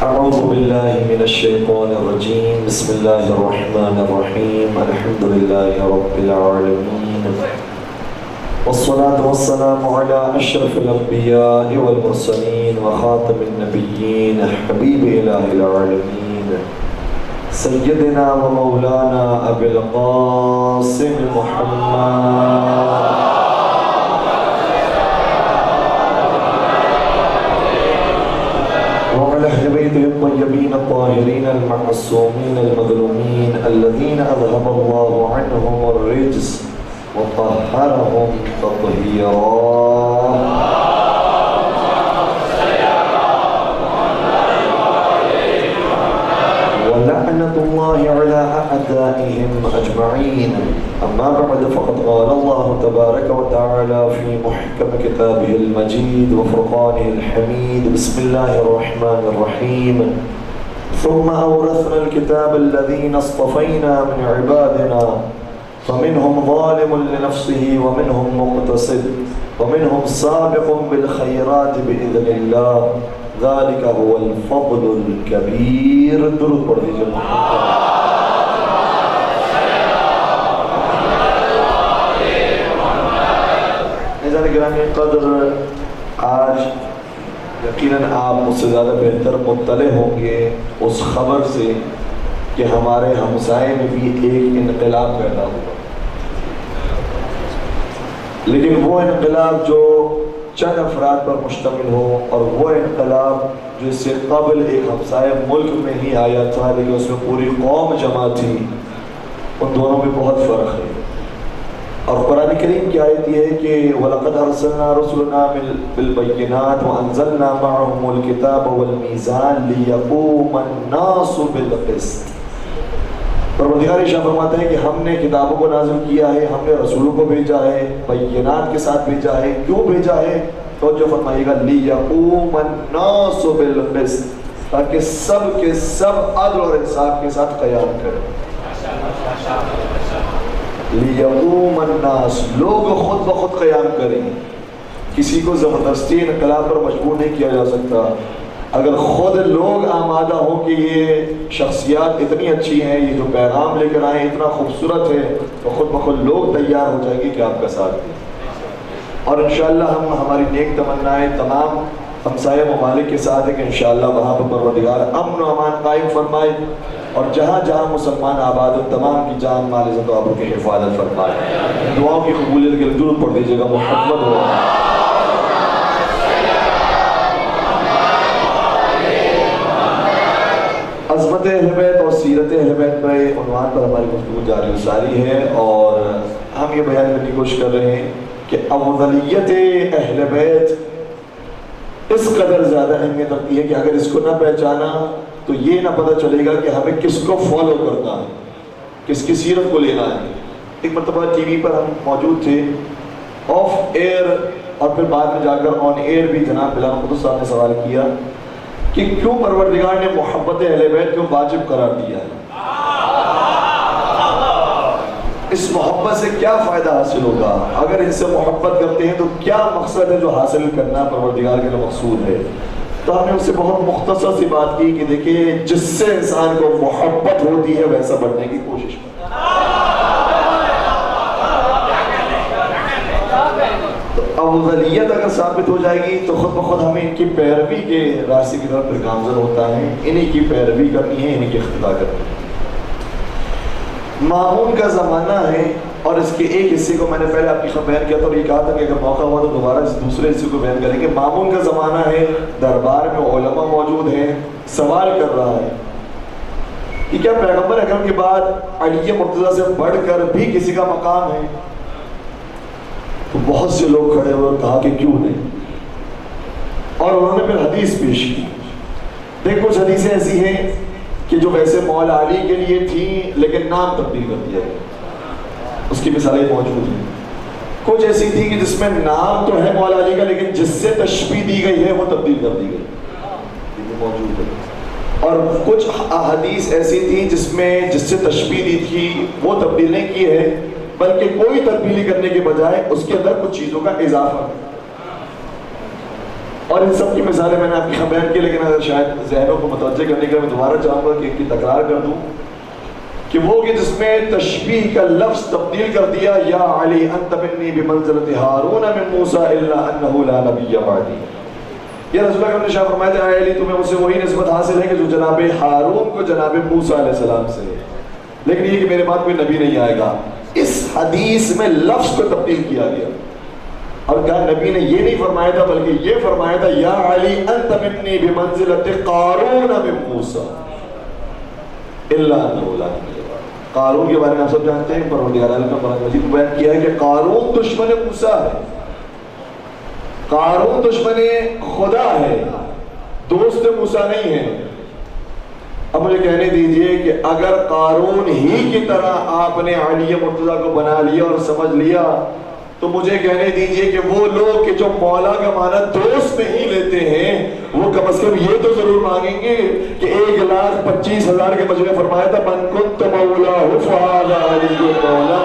أعوذ بالله من الشيطان الرجيم بسم الله الرحمن الرحيم الحمد لله رب العالمين والصلاة والسلام على أشرف الأنبياء والمرسلين وخاتم النبيين حبيب إله العالمين سيدنا ومولانا أبي القاسم محمد وعلى أهل بيته الطيبين الطاهرين المعصومين المظلومين الذين أذهب الله عنهم الرجس وطهرهم تطهيرا. ولعنة الله على أعدائهم أجمعين. أما بعد فقد قال الله تبارك وتعالى في محكم كتابه المجيد وفرقانه الحميد بسم الله الرحمن الرحيم ثم أورثنا الكتاب الذين اصطفينا من عبادنا فمنهم ظالم لنفسه ومنهم مقتصد ومنهم سابق بالخيرات بإذن الله ذلك هو الفضل الكبير. درود پڑھ دیجئے عزیزان گرامی قدر، آج یقیناً آپ مجھ سے زیادہ بہتر مطلع ہوں گے اس خبر سے کہ ہمارے ہمسائے میں بھی ایک انقلاب پیدا ہوا، لیکن وہ انقلاب جو چند افراد پر مشتمل ہو اور وہ انقلاب جو اس سے قبل ایک ہمسائے ملک میں ہی آیا تھا لیکن اس میں پوری قوم جمع تھی، ان دونوں میں بہت فرق ہے. اور قرآن کریم کی آیت یہ ہے کہ وَلَقَدْ أَرْسَلْنَا رُسُلَنَا بِالْبَيِّنَاتِ وَأَنزَلْنَا مَعَهُمُ الْكِتَابَ وَالْمِيزَانَ لِيَقُومَ النَّاسُ بِالْقِسْطِ. پروردگار شاہ فرماتے ہیں کہ ہم نے کتابوں کو نازل کیا ہے، ہم نے رسولوں کو بھیجا ہے، بینات کے ساتھ بھیجا ہے. کیوں بھیجا ہے؟ توجہ فرمائیے گا، لِيَقُومَ النَّاسُ بِالْقِسْطِ، تاکہ سب کے سب عدل اور انصاف کے ساتھ قیام کریں. لِيَقُومَ النَّاسُ، لوگ خود بخود قیام کریں. کسی کو زبردستی انقلاب پر مجبور نہیں کیا جا سکتا. اگر خود لوگ آمادہ ہوں کہ یہ شخصیات اتنی اچھی ہیں، یہ جو پیغام لے کر آئیں اتنا خوبصورت ہے، تو خود بخود لوگ تیار ہو جائیں گے کہ آپ کا ساتھ دیں. اور انشاءاللہ ہم ہماری نیک تمنائیں تمام ہمسایہ ممالک کے ساتھ ہے کہ انشاءاللہ وہاں پر پروردگار امن و امان قائم فرمائے اور جہاں جہاں مسلمان آباد ہو تمام کی جان مال عزت و آبرو کی حفاظت فرمائے. دعاؤں کی قبولیت کے لیے درود پڑھ دیجیے گا محمد ہو. عظمت اہل بیت اور سیرت اہل بیت پر عنوان پر ہماری گفتگو جاری و ساری ہے، اور ہم یہ بیان کرنے کی کوشش کر رہے ہیں کہ افضلیت اہل بیت اس قدر زیادہ اہمیت رکھتی ہے کہ اگر اس کو نہ پہچانا تو یہ نہ پتہ چلے گا کہ ہمیں کس کو فالو کرنا ہے، کس کی سیرت کو لینا ہے. ایک مرتبہ ٹی وی پر ہم موجود تھے آف ایئر، اور پھر بعد میں جا کر آن ایئر بھی جناب بلال قدس صاحب نے سوال کیا کہ کیوں پروردگار نے محبت اہل بیت کیوں واجب قرار دیا ہے، اس محبت سے کیا فائدہ حاصل ہوگا، اگر ان سے محبت کرتے ہیں تو کیا مقصد ہے جو حاصل کرنا پروردگار کے لیے مقصود ہے. تو ہم نے اس سے بہت مختصر سی بات کی کہ دیکھیں جس سے انسان کو محبت ہوتی ہے ویسا بننے کی کوشش کریں. تو افضلیت اگر ثابت ہو جائے گی تو خود بخود ہمیں ان کی پیروی کے راستے کی طرف پھر گامزن ہوتا ہے، انہی کی پیروی کرنی ہے، انہی کی اقتداء کرنی ہے. مامون کا زمانہ ہے، اور اس کے ایک حصے کو میں نے پہلے آپ کی خبر بیان کیا تھا اور یہ کہا تھا کہ اگر موقع ہوا تو دوبارہ اس دوسرے حصے کو بیان کریں گے. مامون کا زمانہ ہے، دربار میں علماء موجود ہیں، سوال کر رہا ہے کہ کیا پیغمبر اکرم کے بعد علی مرتضیٰ سے بڑھ کر بھی کسی کا مقام ہے؟ تو بہت سے لوگ کھڑے ہوئے اور کہا کہ کیوں نہیں، اور انہوں نے پھر حدیث پیش کی. دیکھ کچھ حدیثیں ایسی ہیں کہ جو ویسے مولا علی کے لیے تھیں لیکن نام تبدیل کر دیا گیا، اس کی مثالیں موجود ہیں. کچھ ایسی تھی کہ جس میں نام تو ہے مولا علی کا لیکن جس سے تشبیہ دی گئی ہے وہ تبدیل کر دی گئی، یہ موجود ہے. اور کچھ احادیث ایسی تھی جس میں جس سے تشبیہ دی تھی وہ تبدیل نہیں کی ہے، بلکہ کوئی تبدیلی کرنے کے بجائے اس کے اندر کچھ چیزوں کا اضافہ. اور ان سب کی مثالیں میں نے آپ کی بیان کی، لیکن اگر شاید ذہنوں کو متوجہ کرنے کے لیے میں دوبارہ چاہوں گا کہ ان کی تکرار کر دوں کہ وہ کہ جس میں تشبیہ کا لفظ تبدیل کر دیا، یا علی انت منی بمنزلۃ ہارون من موسیٰ الا انہ لا نبی بعدی. یا رسول اللہ نے شاہ فرمایا تھا اے علی تمہیں مجھ سے وہی نسبت حاصل ہے کہ جو جناب ہارون کو جناب موسیٰ علیہ السلام سے ہے، لیکن یہ کہ میرے بعد کوئی نبی نہیں آئے گا. اس حدیث میں لفظ کو تبدیل کیا گیا اور کہا نبی نے یہ نہیں فرمایا تھا بلکہ یہ فرمایا تھا یا علی انت منی بمنزلۃ قارون من موسیٰ الا انہ لا نبی. قارون کے بارے میں آپ سب جانتے ہیں، پروردگار عالم کا قرآن مجید بیان کیا ہے کہ قارون دشمن موسیٰ ہے، قارون دشمن خدا ہے، دوست موسیٰ نہیں ہے. اب مجھے کہنے دیجئے کہ اگر قارون ہی کی طرح آپ نے علی مرتضیٰ کو بنا لیا اور سمجھ لیا تو مجھے کہنے دیجئے کہ وہ لوگ کہ جو مولا کا معنی دوست نہیں لیتے ہیں وہ کم از کم یہ تو ضرور مانگیں گے کہ 1,25,000 کے مجھے فرمایا تھا من کنت مولا فہذا علی مولا،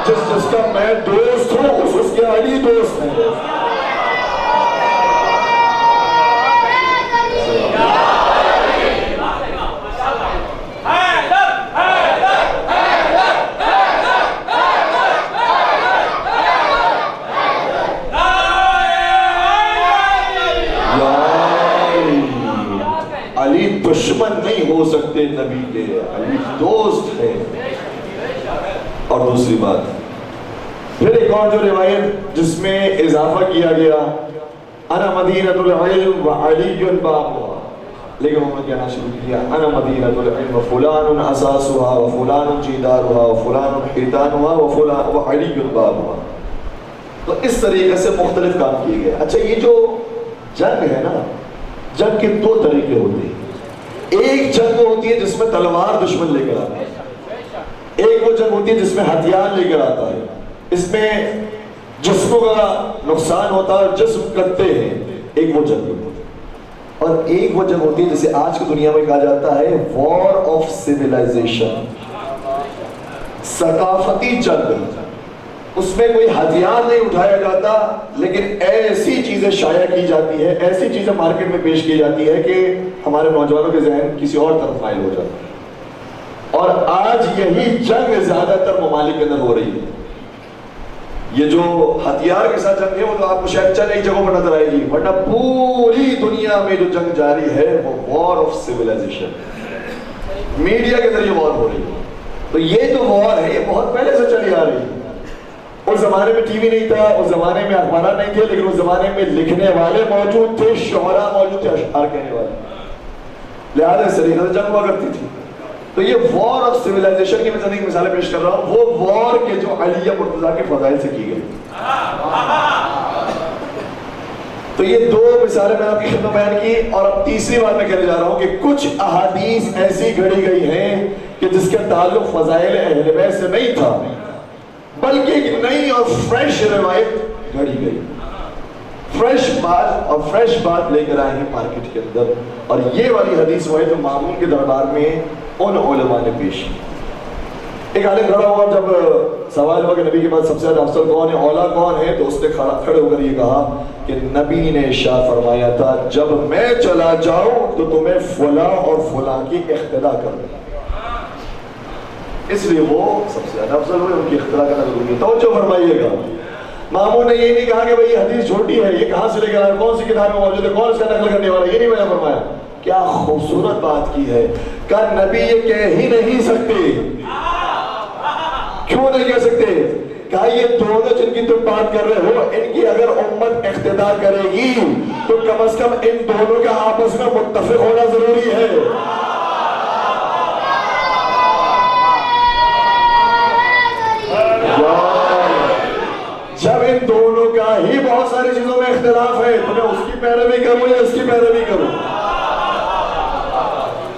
جس کا میں دوست ہوں اس کے علی دوست ہیں. دشمن نہیں ہو سکتے نبی کے، علی دوست ہے. اور دوسری بات پھر ایک اور جو روایت جس میں اضافہ کیا گیا انا مدینۃ العلم وعلی بابها، لیکن انہوں نے کہنا شروع کیا انا مدینۃ العلم وفلان اساسها وفلان جدارها وفلان حیطانها وفلان وعلی بابها. تو اس طریقے سے مختلف کام کیے گئے. اچھا یہ جو جنگ ہے نا، جنگ کے دو طریقے ہوتے ہیں. ایک جنگ ہوتی ہے جس میں تلوار دشمن لے کر آتا ہے، ایک وہ جنگ ہوتی ہے جس میں ہتھیار لے کر آتا ہے. اس میں جسموں کا نقصان ہوتا ہے، جسم کٹتے ہیں، ایک وہ جنگ ہوتی ہے. اور ایک وہ جنگ ہوتی ہے جسے آج کی دنیا میں کہا جاتا ہے وار آف سیویلائزیشن، ثقافتی جنگ. اس میں کوئی ہتھیار نہیں اٹھایا جاتا لیکن ایسی چیزیں شائع کی جاتی ہے، ایسی چیزیں مارکیٹ میں پیش کی جاتی ہے کہ ہمارے نوجوانوں کے ذہن کسی اور طرف مائل ہو جاتا ہے. اور آج یہی جنگ زیادہ تر ممالک کے اندر ہو رہی ہے. یہ جو ہتھیار کے ساتھ جنگ ہے وہ تو آپ کو شاید چند ایک جگہوں پر نظر آئے گی، ورنہ پوری دنیا میں جو جنگ جاری ہے وہ وار آف سیویلائزیشن، میڈیا کے ذریعے وار ہو رہی ہے. تو یہ جو وار ہے یہ بہت پہلے سے چلی آ رہی ہے. اس زمانے میں ٹی وی نہیں تھا، اس زمانے میں اخبارات نہیں تھے، لیکن اس زمانے میں لکھنے والے موجود تھے، شعراء موجود تھے، اشعار کہنے والے، لہذا اس طریقے سے جنگ ہوا کرتی تھی. تو یہ وار آف سیویلائزیشن کی میں چند ایک مثالیں پیش کر رہا ہوں، وہ وار کے جو علی مرتضیٰ کے فضائل سے کی گئی. تو یہ دو مثالیں میں آپ کی خدمت بیان کی، اور اب تیسری بات میں کہنے جا رہا ہوں کہ کچھ احادیث ایسی گھڑی گئی ہیں کہ جس کا تعلق فضائل اہل بیت سے نہیں تھا بلکہ ایک نئی اور فریش روایت گھڑی گئی، فریش بات لے کر آئے ہیں مارکیٹ کے اندر. اور یہ والی حدیث وہ ہے جو مامون کے دربار میں ان علماء نے پیش کی. ایک عالم کھڑا ہوا، جب سوال ہوا کہ نبی کے بعد سب سے زیادہ افضل کون ہے، اولا کون ہے، تو اس نے کھڑے ہو کر یہ کہا کہ نبی نے ارشاد فرمایا تھا جب میں چلا جاؤں تو تمہیں فلاں اور فلاں کی اقتدا کرنا، اس لیے وہ سب سے زیادہ افضل ہوئے، ان کی اقتدا کرنا ضروری ہے. توجہ فرمائیے گا، مامون نے یہ نہیں کہا کہ بھئی یہ حدیث چھوٹی ہے، یہ کہاں سے لے کر آئے، کون سی کتاب میں موجود ہے، کون اس کا نقل کرنے والا، یہ نہیں میں نے فرمایا. کیا خوبصورت بات کی ہے کہ نبی یہ کہہ ہی نہیں سکتے. کیوں نہیں کہہ سکتے؟ کہا یہ دونوں جن کی تم بات کر رہے ہو ان کی اگر امت اقتدا کرے گی تو کم از کم ان دونوں کا آپس میں متفق ہونا ضروری ہے. جب ان دونوں کا ہی بہت ساری چیزوں میں اختلاف ہے تو میں اس کی پیروی کروں یا اس کی پیروی کروں.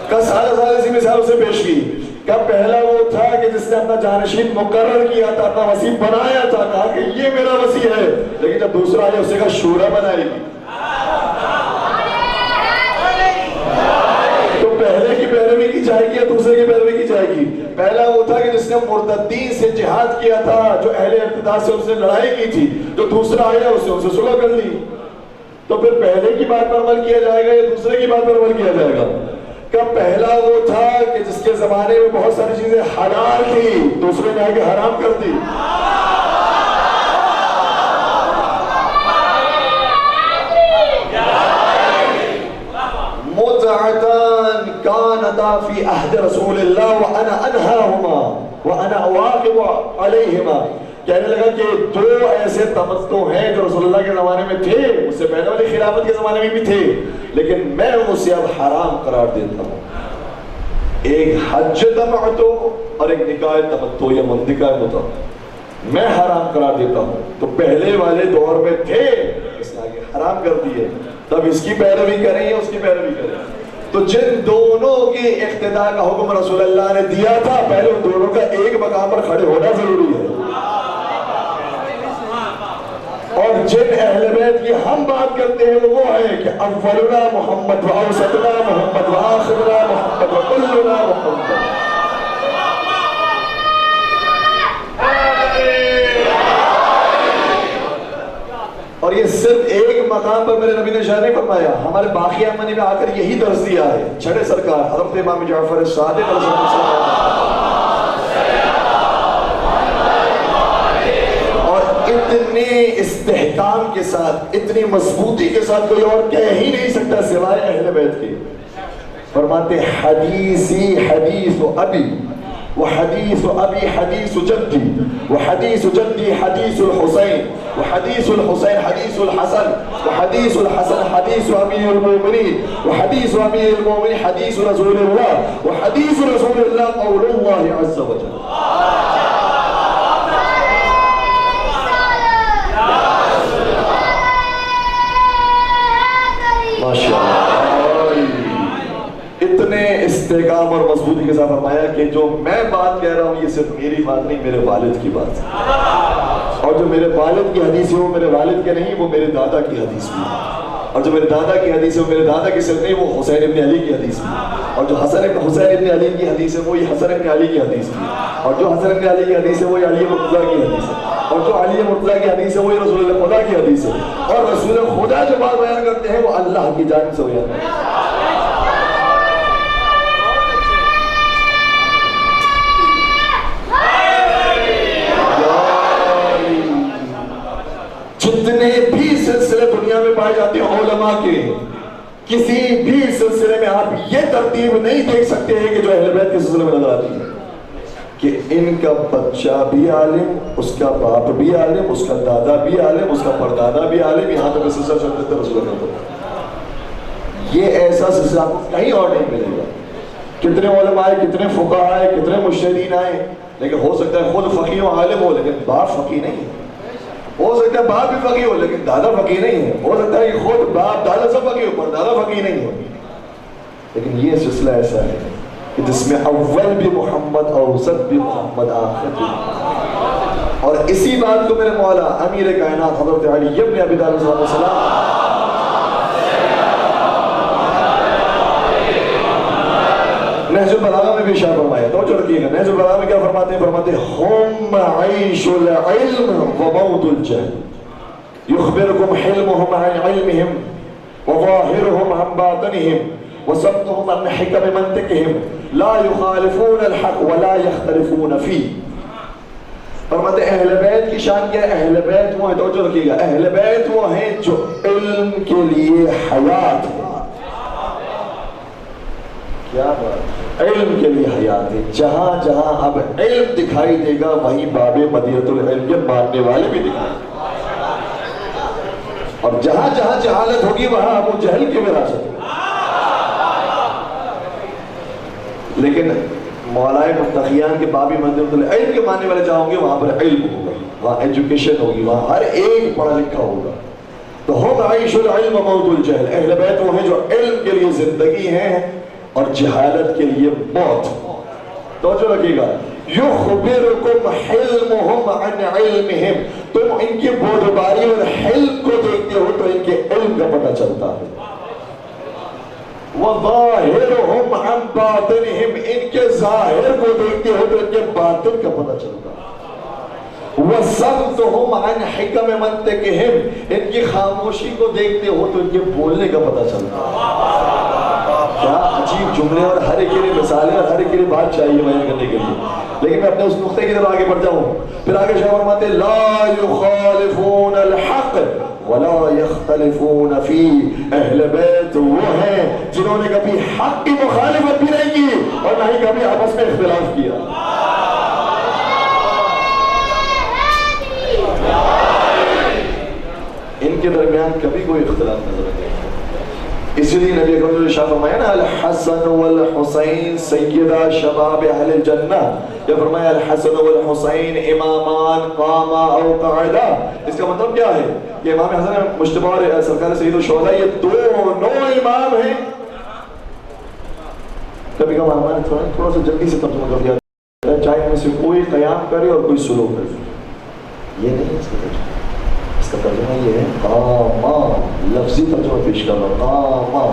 کا سال اسی مثال سے پیش کی کہ پہلا وہ تھا کہ جس نے اپنا جانشین مقرر کیا تھا، اپنا وسیع بنایا تھا، کہا کہ یہ میرا وسیع ہے، لیکن جب دوسرا آیا اسے کہا شورا بنائے گی. تو پہلے کی پیروی کی جائے گی یا دوسرے کی پیروی کی جائے گی؟ پہلا وہ تھا کہ جس نے مرتدین سے جہاد کیا تھا، جو اہل ارتداد سے ان سے لڑائی کی تھی، جو دوسرا آیا اس نے ان سے صلح کر لی. تو پھر پہلے کی بات پر عمل کیا جائے گا یا دوسرے کی بات پر عمل کیا جائے گا؟ کہ پہلا وہ تھا کہ جس کے زمانے میں بہت ساری چیزیں حلال تھی، دوسرے نے آگے حرام کر دی. متعتان كانتا في عهد رسول الله وانا انهاهما وانا اواقب عليهما. کہنے لگا کہ دو ایسے تمتع ہیں جو رسول اللہ کے زمانے میں تھے، اس سے پہلے والی خلافت کے زمانے میں بھی تھے، لیکن میں اسے اب حرام قرار دیتا ہوں. ایک حج تمتع اور ایک نکاح تمتع یا نکاح متع میں حرام قرار دیتا ہوں. تو پہلے والے دور میں تھے، اس نے آگے حرام کر دیے، تب اس کی پیروی کریں یا اس کی پیروی کریں؟ تو جن دونوں کی اقتداء کا حکم رسول اللہ نے دیا تھا، پہلے ان دونوں کا ایک مقام پر کھڑے ہونا ضروری ہے. اور جن اہل بیت کی ہم بات کرتے ہیں وہ ہے کہ اولنا محمد و اوسطنا محمد و آخرنا محمد و کلنا محمد. اور یہ صرف ایک مقام پر میرے نبی نے شاہ نہیں فرمایا، ہمارے باقی امانی میں آ کر یہی درس دیا ہے. چھڑے سرکار حضرت امام جعفر صادق علیہ السلام اتنی استحکام کے ساتھ، اتنی مضبوطی کے ساتھ کوئی اور کہہ ہی نہیں سکتا سوائے اہل بیت کے. فرماتے حدیثی حدیث ابی وحدیث ابی حدیث جدی وحدیث جدی حدیث الحسین وحدیث الحسین حدیث الحسن وحدیث الحسن حدیث امیر المومنین وحدیث امیر المومنین حدیث رسول اللہ وحدیث رسول اللہ قول اللہ عز وجل. اتنے استحکام اور مضبوطی کے ساتھ فرمایا کہ جو میں بات کہہ رہا ہوں یہ صرف میری بات نہیں، میرے والد کی بات ہے. اور جو میرے والد کی حدیث ہے وہ میرے والد کے نہیں، وہ میرے دادا کی حدیث بھی ہے. اور جو میرے دادا کی حدیث ہے وہ میرے دادا کی صرف نہیں، وہ حسین ابن علی کی حدیث بھی ہے. اور جو حسین ابن علی کی حدیث ہے وہی حسن ابن علی کی حدیث بھی ہے. اور جو حسن ابن علی کی حدیث ہے وہی علی مرتضیٰ کی حدیث ہے. اور جو علی مرتضیٰ کی حدیث ہے وہی رسول اللہ خدا کی حدیث ہے. اور رسول خدا جو بات بیان کرتے ہیں وہ اللہ کی جانب سے بیان کرتے ہیں. جتنے بھی سلسلے دنیا میں پائے جاتے ہیں علماء کے، کسی بھی سلسلے میں آپ یہ ترتیب نہیں دیکھ سکتے ہیں کہ جو اہل بیت کے سلسلے میں نظر آتی ہے کہ ان کا بچہ بھی عالم، اس کا باپ بھی عالم، اس کا دادا بھی عالم، اس کا پردادا بھی عالم، یہاں تک سلسلہ چلتے تھے رسول اللہ کا. یہ ایسا سلسلہ آپ کو کہیں اور نہیں ملے گا. کتنے علماء آئے، کتنے فقہاء آئے، کتنے مجتہدین آئے، لیکن ہو سکتا ہے خود فقیہ و عالم ہو لیکن باپ فقیہ نہیں ہے. ہو سکتا ہے باپ بھی فقیہ ہو لیکن دادا فقیہ نہیں ہے. ہو سکتا ہے کہ خود باپ دادا سے فقیہ ہو پر دادا فقیہ نہیں ہو. لیکن یہ سلسلہ ایسا ہے کہ جس میں اول بھی محمد، اوسط بھی محمد، آخر بھی. اور اسی بات کو میرے مولا امیر کائنات حضرت علی ابن ابی طالب صلی اللہ علیہ وسلم نہج البلاغہ میں بھی اشارہ فرمایا. توجہ رکھیے گا، نہج البلاغہ میں کیا فرماتے ہیں؟ فرماتے ہیں ہم عیش العلم وموت الجہل یخبرکم حلمهم عن علمهم وظاہرهم عن باطنهم وسبتهم عن حکم منطقهم لا يخالفون الحق ولا يختلفون فيه. فرماتے ہیں اہل بیت کی شان کیا ہے؟ اہل بیت وہ ہیں، توجہ رکھیے گا، اہل بیت وہ ہیں جو علم کے لیے حیات ہے. کیا بات؟ علم کے لیے حیات ہے. جہاں جہاں اب علم دکھائی دے گا وہیں باب مدینۃ العلم کے ماننے والے بھی دکھائیں گے. اور جہاں جہاں جہالت ہوگی وہاں ابو جہل کی وراثت ہوگی. لیکن مولائے متقیان کے بابی مدینۃ العلم کے ماننے والے جہاں ہوں گے وہاں پر علم ہوگا، وہاں ایجوکیشن ہوگی، وہاں ہر ایک پڑھا لکھا ہوگا. تو ہم عیش العلم وموت الجہل، اہل بیت وہ ہیں جو علم کے لیے زندگی ہیں اور جہالت کے لیے موت. توجہ رکھیے گا، یخبرکم حلمهم عن علمهم، تم ان کی بودباری اور حلم کو دیکھتے ہو تو ان کے علم کا پتہ چلتا ہے. وظاہرهم عن باطنهم، ان کے ظاہر کو دیکھتے ہو تو ان کے باطن کا پتہ چلتا ہے. وَصَمْتُهُمْ عَنْ حِكَمِ مَنْطِقِهِمْ، ان کی خاموشی کو دیکھتے ہو تو ان کے بولنے کا پتہ چلتا ہے. کیا عجیب جملے، اور ہر ایک کے لیے مثالیں اور ہر ایک کے لیے بات چاہیے بیان کرنے کے لیے. لیکن میں اپنے اس نقطے کی طرف آگے بڑھ جاؤں. پھر آگے شاہ فرماتے ہیں لا يخالفون الحق ولا يختلفون فيه، اہل بیت وہ ہیں جنہوں نے کبھی حق کی مخالفت بھی نہیں کی اور نہ ہی کبھی آپس میں اختلاف کیا. ان کے درمیان کبھی کوئی اختلاف نظر نہیں. اسی لیے نبی اکرم نے فرمایا نا الحسن والحسین سیدہ شباب اہل الجنہ. یہ فرمایا الحسن والحسین امامان قاما او قعدا. اس کا مطلب کیا ہے کہ امام حسن مجتبی اور سرکار سید الشہداء یہ دونوں امام ہیں. کبھی کبھار ہمارے تھوڑا سا جلدی سے ترجمہ کر دیا، چاہے ان میں سے کوئی قیام کرے اور کوئی سلوک کرے. یہ نہیں اس کا ترجمہ. اس کا ترجمہ یہ ہے قاما، لفظی ترجمہ پیش کر رہا ہوں. قاما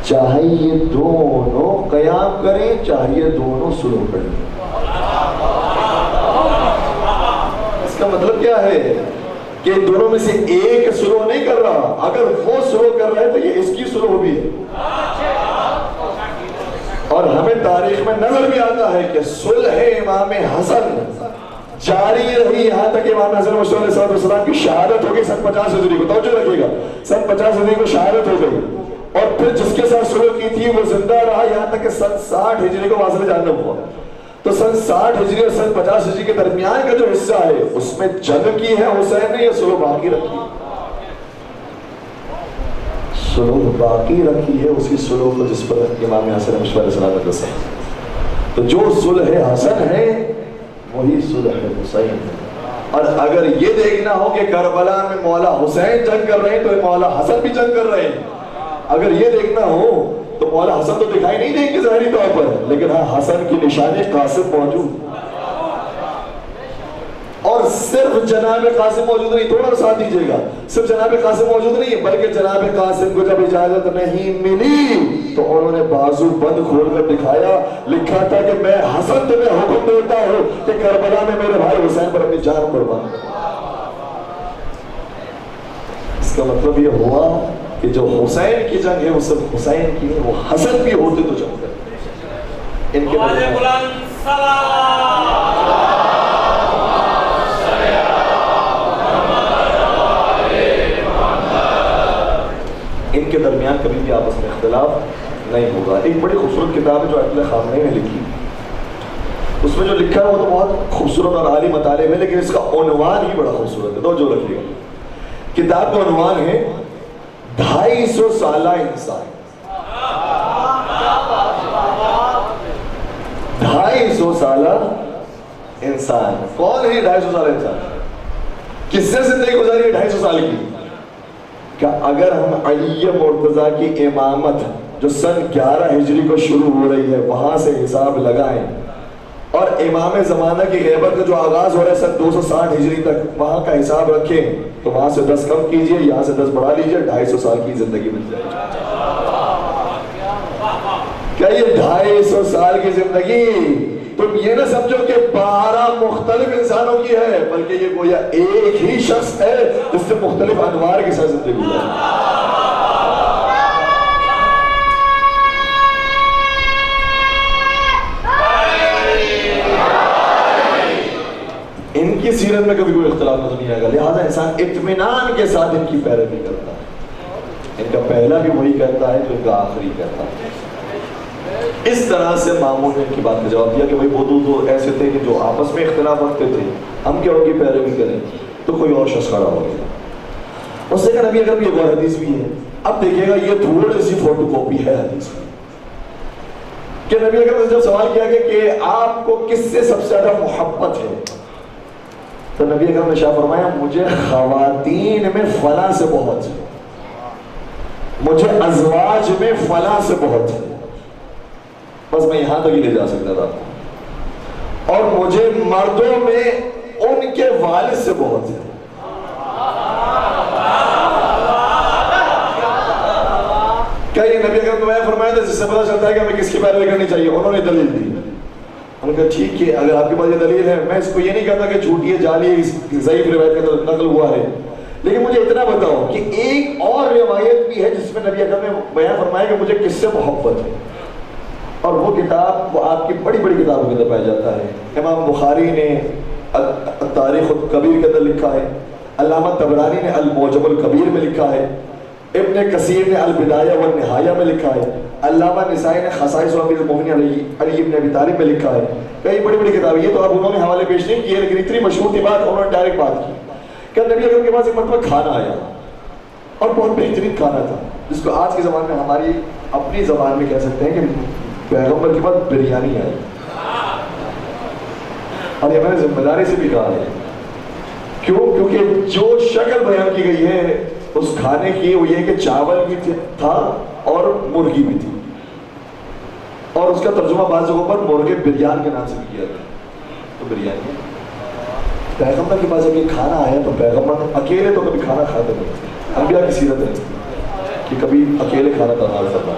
چاہے یہ دونوں قیام کریں چاہے یہ دونوں سلوک کریں. اس کا مطلب کیا ہے کہ دونوں میں سے ایک سلو نہیں کر رہا، اگر وہ سلو کر رہا ہے تو یہ اس کی سلو بھی ہے. اور ہمیں تاریخ میں نظر بھی آتا ہے کہ صلح امام حسن جاری رہی یہاں تک امام حسن مصطفیٰ علیہ السلام کی شہادت ہو گئی سن 50 ہجری کو. توجہ رکھیے گا، سن 50 ہجری کو شہادت ہو گئی اور پھر جس کے ساتھ صلح کی تھی وہ زندہ رہا یہاں تک کہ سن 60 ہجری کو واصل جہنم ہوا. تو سن 60 ہجری اور سن 50 ہجری کے درمیان کا جو حصہ ہے اس میں جنگ کی ہے حسین نے یا صلح باقی رکھی؟ صلح باقی رکھی ہے، اسی صلح کو جس پر امام حسن مصطفیٰ علیہ السلام نے دسا. تو جو صلح حسن ہے وہی صلح حسین ہے. اور اگر یہ دیکھنا ہو کہ کربلا میں مولا حسین جنگ کر رہے ہیں تو مولا حسن بھی جنگ کر رہے ہیں، اگر یہ دیکھنا ہو تو مولا حسن تو دکھائی نہیں دیں گے ظاہری طور پر، لیکن ہاں حسن کی نشانی قاسم موجود. اور صرف جناب قاسم موجود نہیں، تھوڑا ساتھ دیجئے گا، صرف جناب قاسم موجود نہیں ہے بلکہ جناب قاسم کو جب اجازت نہیں ملی تو انہوں نے بازو بند کھول کر دکھایا، لکھا تھا کہ میں حسن تمہیں حکم دیتا ہوں کہ کربلا میں میرے بھائی حسین پر اپنی جان قربان کر. اس کا مطلب یہ ہوا کہ جو حسین کی جنگ ہے وہ صرف حسین کی ہے، وہ حسن بھی ہوتے تو جنگ کرتے. ان کے ان کے درمیان کبھی بھی آپس میں اختلاف نہیں ہوگا. ایک بڑی خوبصورت کتاب ہے جو اطلاع خامنہ نے لکھی، اس میں جو لکھا ہے وہ تو بہت خوبصورت اور عالی مطالب ہے، لیکن اس کا عنوان ہی بڑا خوبصورت ہے. توجہ رکھیے گا، کتاب کا عنوان ہے 250 سالہ انسان. 250 سالہ انسان. کون ہے 250 سالہ انسان؟ کس سے زندگی گزاری ہے 250 سال کی؟ کہ اگر ہم علی مرتضیٰ کی امامت جو سن 11 ہجری کو شروع ہو رہی ہے وہاں سے حساب لگائیں اور امام زمانہ کی غیبت کا جو آغاز ہو رہا ہے سن 260 ہجری تک وہاں کا حساب رکھیں تو وہاں سے 10 کم کیجئے، یہاں سے 10 بڑھا لیجئے، 250 سال کی زندگی مل جائے گی. کیا یہ 250 سال کی زندگی تم یہ نہ سمجھو کہ 12 مختلف انسانوں کی ہے، بلکہ یہ گویا ایک ہی شخص ہے جس سے مختلف انوار کے ساتھ زندگی گزاری. ان کی سیرت میں کبھی کوئی اختلاف نظر نہیں آئے گا. لہٰذا انسان اطمینان کے ساتھ ان کی پیروی کرتا ہے. ان کا پہلا بھی وہی کرتا ہے جو ان کا آخری کرتا ہے. اس طرح سے مامون نے ان کی بات کا جواب دیا کہ بھائی وہ دو ایسے تھے کہ جو آپس میں اختلاف رکھتے تھے، ہم کیا ان کی پیروی کریں؟ تو کوئی اور شخص کھڑا ہو گیا. اس سے کہ نبی اکرم یہ اور حدیث بھی ہے. اب دیکھیے گا یہ تھوڑی سی فوٹو کاپی ہے حدیث کی کہ نبی اکرم سے جب سوال کیا گیا کہ آپ کو کس سے سب سے زیادہ محبت ہے تو نبی اکرم نے شاہ فرمایا مجھے خواتین میں فلاں سے بہت ہے، مجھے ازواج میں فلاں سے بہت ہے. بس میں یہاں تک ہی لے جا سکتا تھا. اور مجھے مردوں میں ان کے والد سے بہت ہے. کیا یہ نبی اکرم نے فرمایا تھا جس سے پتہ چلتا ہے کہ ہمیں کس کی پیروی کرنی چاہیے؟ انہوں نے دلیل دی ہم نے کہا ٹھیک ہے اگر آپ کے پاس یہ دلیل ہے، میں اس کو یہ نہیں کہتا کہ جھوٹی ہے جعلی ہے، ضعیف روایت کے اندر نقل ہوا ہے، لیکن مجھے اتنا بتاؤ کہ ایک اور روایت بھی ہے جس میں نبی اکرم نے بیان فرمایا کہ مجھے کس سے محبت ہے، اور وہ کتاب وہ آپ کی بڑی بڑی کتابوں کے اندر پایا جاتا ہے۔ امام بخاری نے تاریخ الکبیر کے اندر لکھا ہے، علامہ طبرانی نے المعجم الکبیر میں لکھا ہے، ابن کثیر نے البدایہ والنہایہ میں لکھا ہے، علامہ نسائی نے خصائص و امیر المؤمنین علی ابن ابی طالب میں لکھا ہے، کئی بڑی بڑی کتابیں، یہ تو اب انہوں نے حوالے پیش نہیں کیے لیکن اتنی مشہور تھی بات، انہوں نے ڈائریکٹ بات کی کہ نبی اکرم کے پاس ایک مرتبہ کھانا آیا اور بہت بہترین کھانا تھا، جس کو آج کے زمان میں ہماری اپنی زبان میں کہہ سکتے ہیں کہ پیغمبر کے پاس بریانی آئی، اور یہ میں نے ذمہ داری سے بھی کہا ہے، کیوں؟ کیونکہ جو شکل بیان کی گئی ہے اس کھانے کی وہ یہ کہ چاول بھی تھا اور مرغی بھی تھی، اور اس کا ترجمہ بعض جگہوں پر مرغے بریان کے نام سے بھی کیا گیا، تو بریانی پیغمبر کے پاس جب یہ کھانا آیا تو پیغمبر اکیلے تو کبھی کھانا کھاتے نہیں تھے، انبیاء کی سیرت ہے کہ کبھی اکیلے کھانا تنہا کرنا،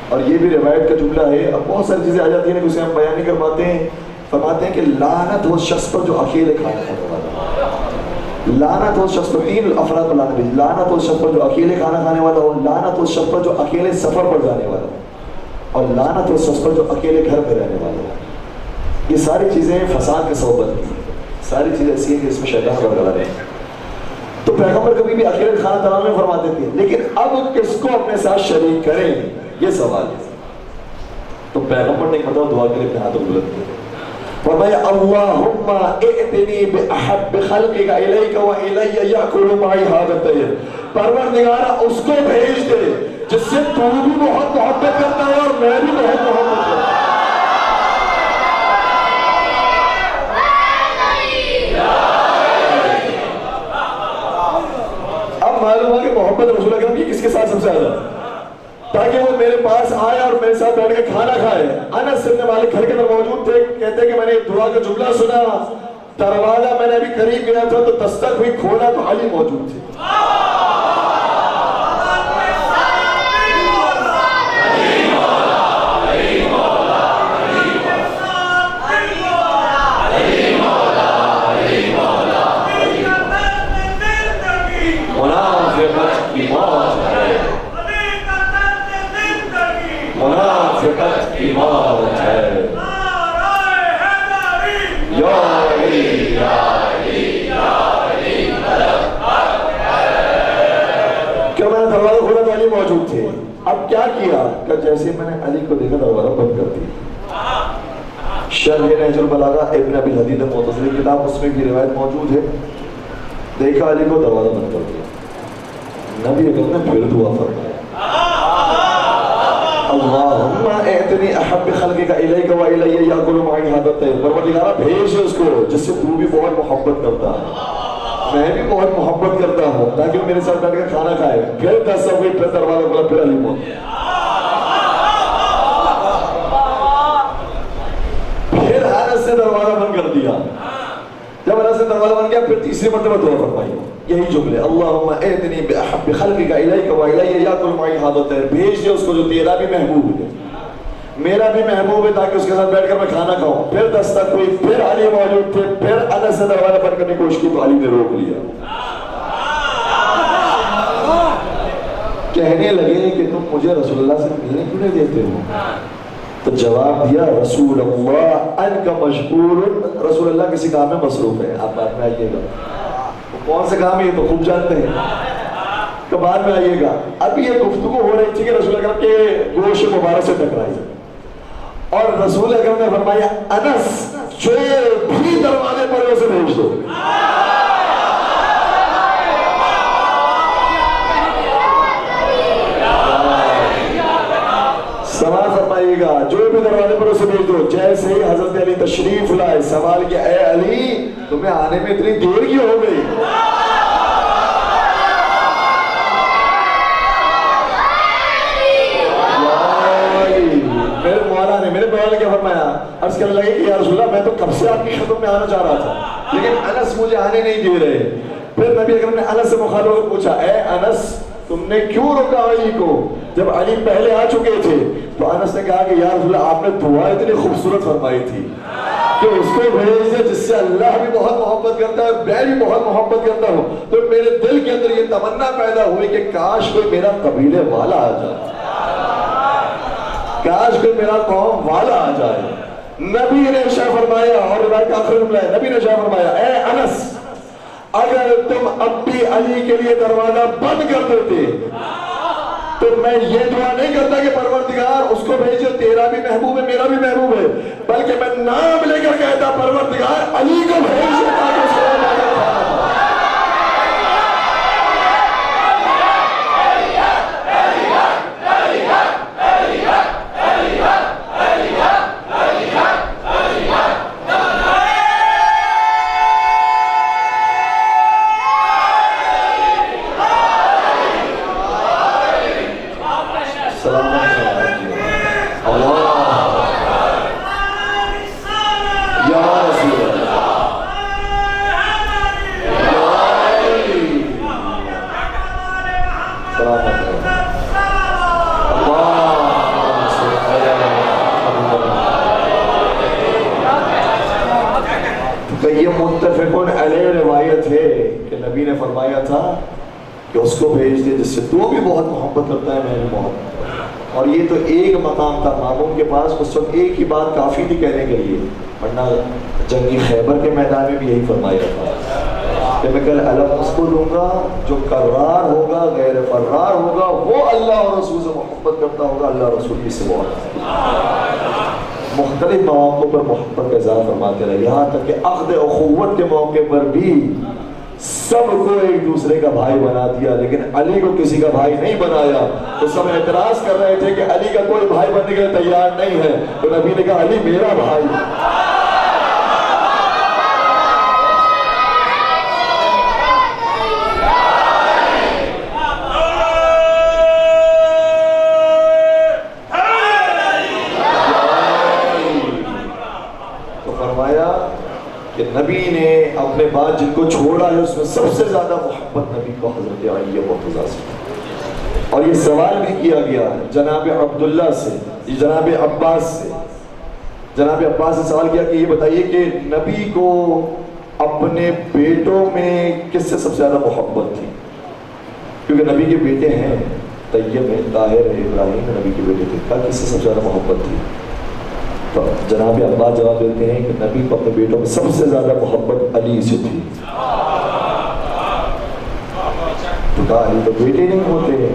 اور یہ بھی روایت کا جملہ ہے، اب بہت ساری چیزیں آ جاتی ہیں اسے ہم بیان نہیں کر پاتے ہیں، فرماتے ہیں کہ لعنت ہو شخص پر جو اکیلے کھانا کھانے والا، لعنت ہو شخص پر، تین افراد پر لعنت ہے، لعنت ہو شخص پر جو اکیلے کھانا کھانے والا ہو، لعنت ہو شخص پر جو اکیلے سفر پر جانے والا ہو، اور لعنت ہو شخص پر جو اکیلے گھر پہ رہنے والا ہو۔ یہ ساری چیزیں فساد کے سبب بنتی ہیں، ساری چیزیں ایسی ہیں کہ اس میں شیطان برقرار ہے۔ تو پیغمبر کبھی بھی اکیلے کھانا تنہا میں فرماتے تھے، لیکن اب کس کو اپنے ساتھ شریک کریں یہ سوال ہے۔ تو پیغمبر نے ایک دعا کے لیے اپنے ہاتھوں بلند کیے، فرمایا اللہم ائتنی بأحب خلقک الیک والی یأکل معی ھذا الطیر، پروردگارا اس کو بھیج دے جس سے تو بھی بہت محبت کرتا ہے اور میں بھی بہت محبت کرتا ہوں۔ اب معلوم ہے کہ محبت رسول اکرم کی کس کے ساتھ سب سے زیادہ، تاکہ وہ میرے پاس آئے اور میرے ساتھ بیٹھ کے کھانا کھائے۔ انس بن مالک گھر کے اندر موجود تھے، کہتے ہیں کہ میں نے دعا کا جملہ سنا، دروازہ میں نے ابھی قریب گیا تھا تو دستک ہوئی، کھولا تو علی موجود تھے۔ منافقت کی موت ہے، یا علی یا علی یا علی، کیا میں نے دروازہ کھولا تو علی موجود تھے؟ اب کیا کیا کہ جیسے میں نے علی کو دیکھا دروازہ بند کر دیا۔ شرح نہج البلاغہ ابن ابی الحدید معتزلی کتاب، اس میں کی روایت موجود ہے، دیکھا علی کو دروازہ بند کر دیا، نبی اکرم نے پھر دعا فرمایا اللہم ائتنی احب خلقک الیک والی یأکل معی ھذا الطیر، پروردگارا بھیج اس کو جس سے تو بھی بہت محبت کرتا ہے، میں بھی بہت محبت کرتا ہوں، تاکہ وہ میرے ساتھ بیٹھ کر کھانا کھائے۔ پھر دس ہوئی، پھر دروازہ کھولا، پھر علی موت، پھر انس نے دروازہ بند کر دیا۔ جب انس نے دروازہ بند کیا پھر تیسری مرتبہ دعا فرمائی، یہی جملے اللہم ائتنی بأحب خلقک الیک والی یأکل معی ھذا الطیر، بھیج دے اس کو جو تیرا بھی محبوب ہے میرا بھی محبوب ہے، تاکہ اس کے ساتھ بیٹھ کر میں کھانا کھاؤں۔ پھر دستک ہوئی، پھر علی موجود تھے، پھر انس نے دروازہ بند کرنے کی کوشش کی تو علی نے روک لیا، کہنے لگے کہ تم مجھے رسول اللہ سے ملنے کیوں نہیں دیتے ہو؟ تو جواب دیا رسول اللہ انکا مشغول، رسول اللہ کسی کام میں مصروف ہے، آپ بعد میں آئیے گا۔ کون سے کام ہے تو خوب جانتے ہیں کہ بعد میں آئیے گا۔ اب یہ گفتگو ہو رہی تھی کہ رسول اکرم کے گوشت مبارک سے ٹکرائی، اور رسول اکرم نے فرمایا انس جو بھی دروازے پر اسے بھیج دو۔ سوال فرمائیے گا، جو بھی دروازے پر اسے بھیج دو۔ جیسے ہی حضرت علی تشریف لائے، سوال کیا اے علی تمہیں آنے میں اتنی دیر کیوں ہو گئی؟ میرے مولا نے، میرے مولا نے کیا فرمایا؟ عرض کرنے لگے کہ یا رسول اللہ میں تو کب سے آپ کی خدمت میں آنا چاہ رہا تھا، لیکن انس مجھے آنے نہیں دے رہے۔ پھر نبی اکرم نے انس سے مخاطب ہو کر پوچھا اے انس تم نے کیوں روکا علی کو؟ جب علی پہلے آ چکے تھے تو انس نے کہا کہ یا رسول اللہ آپ نے دعا اتنی خوبصورت فرمائی تھی کہ اس کو بھیج دے جس سے اللہ بھی بہت محبت کرتا ہے، میں بھی بہت محبت کرتا ہوں. تو میرے دل کے اندر یہ تمنا پیدا ہوئی کہ کاش کوئی میرا قبیلے والا آ جائے، کاش کوئی میرا قوم والا آ جائے. نبی نے ارشاد فرمایا، اور روایت کا آخری جملہ ہے، نبی نے ارشاد فرمایا اے انس اگر تم اب بھی علی کے لیے دروازہ بند کر دیتے تو میں یہ دعا نہیں کرتا کہ پروردگار اس کو بھیجو، تیرا بھی محبوب ہے میرا بھی محبوب ہے، بلکہ میں نام لے کر کہتا پروردگار علی کو بھیج دے تاکہ اس کو یہ متفقون علیہ روایت ہے کہ نبی نے فرمایا تھا کہ اس کو بھیج دے جس سے تو بھی بہت محبت کرتا ہے، میں بھی محبت. اور یہ تو ایک مقام تھا مامون کے پاس، اس وقت ایک ہی بات کافی تھی کہنے کے لیے، ورنہ جنگی خیبر کے میدان میں بھی یہی فرمایا تھا کہ میں کل علم اس کو دوں گا جو قرار ہوگا غیر فرار ہوگا، وہ اللہ اور رسول سے محبت کرتا ہوگا، اللہ رسول کی سے محبت. مختلف مواقع پر محبت کا اظہار فرماتے رہے، یہاں تک کہ عقد اخوت کے موقع پر بھی سب کو ایک دوسرے کا بھائی بنا دیا، لیکن علی کو کسی کا بھائی نہیں بنایا. تو سب اعتراض کر رہے تھے کہ علی کا کوئی بھائی بننے کے لیے تیار نہیں ہے، تو نبی نے کہا علی میرا بھائی. کہ نبی نے اپنے بعد جن کو چھوڑا ہے اس میں سب سے زیادہ محبت نبی کو حضرت علی مرتضیٰ سے. اور یہ سوال بھی کیا گیا جناب عبداللہ سے، جناب عباس سے، جناب عباس سے سوال کیا کہ یہ بتائیے کہ نبی کو اپنے بیٹوں میں کس سے سب سے زیادہ محبت تھی؟ کیونکہ نبی کے بیٹے ہیں، طیب ہے، طاہر ہے، ابراہیم ہے، نبی کے بیٹے تھے، کیا کس سے سب سے زیادہ محبت تھی؟ تو جناب عباس جواب دیتے ہیں کہ نبی کو اپنے بیٹوں میں سب سے زیادہ محبت علی سے تھی. تو کہا علی تو بیٹے نہیں ہوتے.